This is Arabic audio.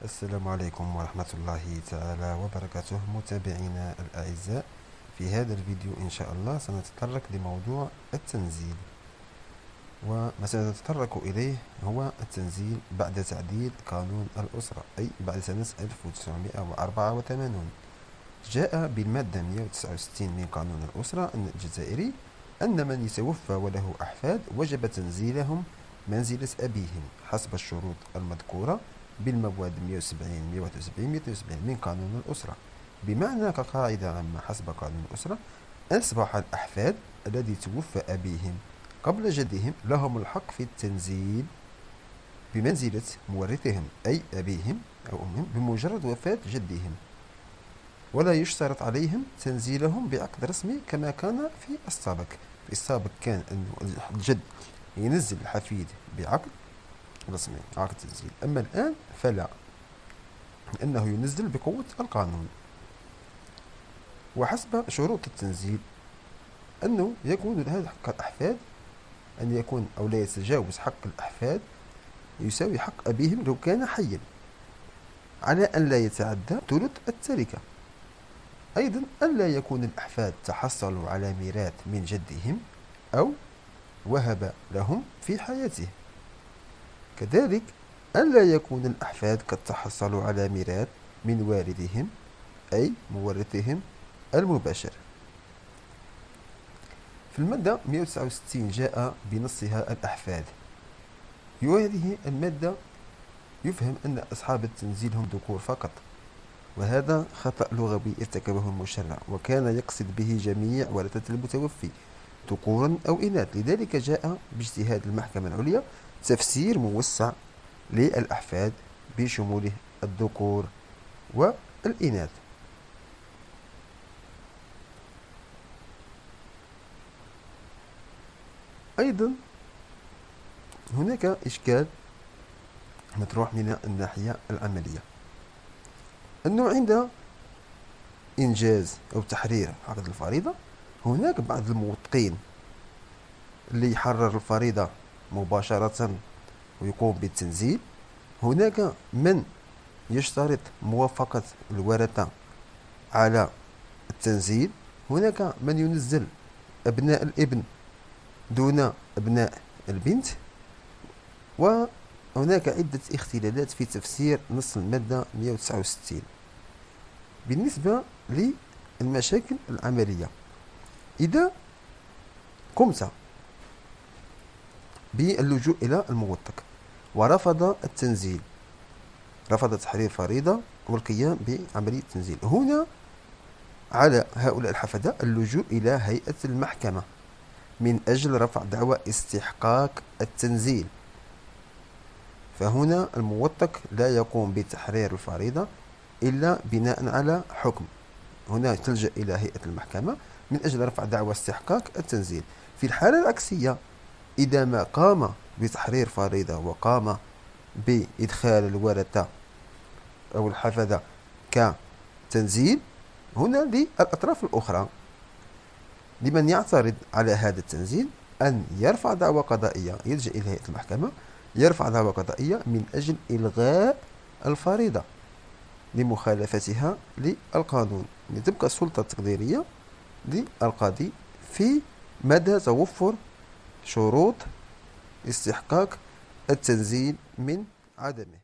السلام عليكم ورحمة الله تعالى وبركاته متابعينا الأعزاء. في هذا الفيديو إن شاء الله سنتطرق لموضوع التنزيل، وما سنتطرق إليه هو التنزيل بعد تعديل قانون الأسرة، أي بعد سنة 1984. جاء بالمادة 169 من قانون الأسرة الجزائري أن من يتوفى وله أحفاد وجب تنزيلهم منزلة أبيهم حسب الشروط المذكورة بالمواد 170 171 172 من قانون الأسرة، بمعنى كقاعدة عامة حسب قانون الأسرة أصبح الأحفاد الذي توفى أبيهم قبل جدهم لهم الحق في التنزيل بمنزلة مورثهم أي أبيهم أو أمهم بمجرد وفاة جدهم، ولا يشترط عليهم تنزيلهم بعقد رسمي كما كان في السابق. في السابق كان أن الجد ينزل الحفيد بعقد رسمي، عقد تنزيل، أما الآن فلا، لأنه ينزل بقوة القانون. وحسب شروط التنزيل أنه يكون لهذا حق الأحفاد أن يكون أو لا يتجاوز حق الأحفاد يساوي حق أبيهم لو كان حيا، على أن لا يتعدى ثلث التركة. أيضا ألا يكون الأحفاد تحصلوا على ميراث من جدهم أو وهب لهم في حياته، كذلك ألا يكون الأحفاد قد تحصلوا على ميراث من والدهم أي مورثهم المباشر. في المادة 169 جاء بنصها الأحفاد. وهذه المادة يفهم أن أصحاب التنزيل هم ذكور فقط، وهذا خطأ لغوي ارتكبه المشرع، وكان يقصد به جميع ورثة المتوفي ذكورا أو إناث. لذلك جاء باجتهاد المحكمة العليا تفسير موسع للأحفاد بشموله الذكور والإناث. أيضا هناك إشكال مطروح من الناحية العملية، أنه عند إنجاز أو تحرير عقد الفريضة هناك بعض الموثقين اللي يحرر الفريضة مباشرة ويقوم بالتنزيل، هناك من يشترط موافقة الورثة على التنزيل، هناك من ينزل أبناء الابن دون أبناء البنت، وهناك عدة اختلالات في تفسير نص المادة 169. بالنسبة للمشاكل العملية، إذا قمت باللجوء إلى الموثق ورفض التنزيل، رفض تحرير فريضة والقيام بعملية التنزيل، هنا على هؤلاء الحفدة اللجوء إلى هيئة المحكمة من أجل رفع دعوى استحقاق التنزيل. فهنا الموثق لا يقوم بتحرير الفريضة إلا بناء على حكم، هنا تلجأ إلى هيئة المحكمة من أجل رفع دعوى استحقاق التنزيل. في الحالة العكسية، إذا ما قام بتحرير فريضة وقام بإدخال الورثة أو الحفدة كتنزيل، هنا للأطراف الأخرى لمن يعترض على هذا التنزيل أن يرفع دعوى قضائية، يلجأ إلى هيئة المحكمة يرفع دعوى قضائية من أجل إلغاء الفريضة لمخالفتها للقانون، لتبقى السلطة التقديرية للقاضي في مدى توفر شروط استحقاق التنزيل من عدمه.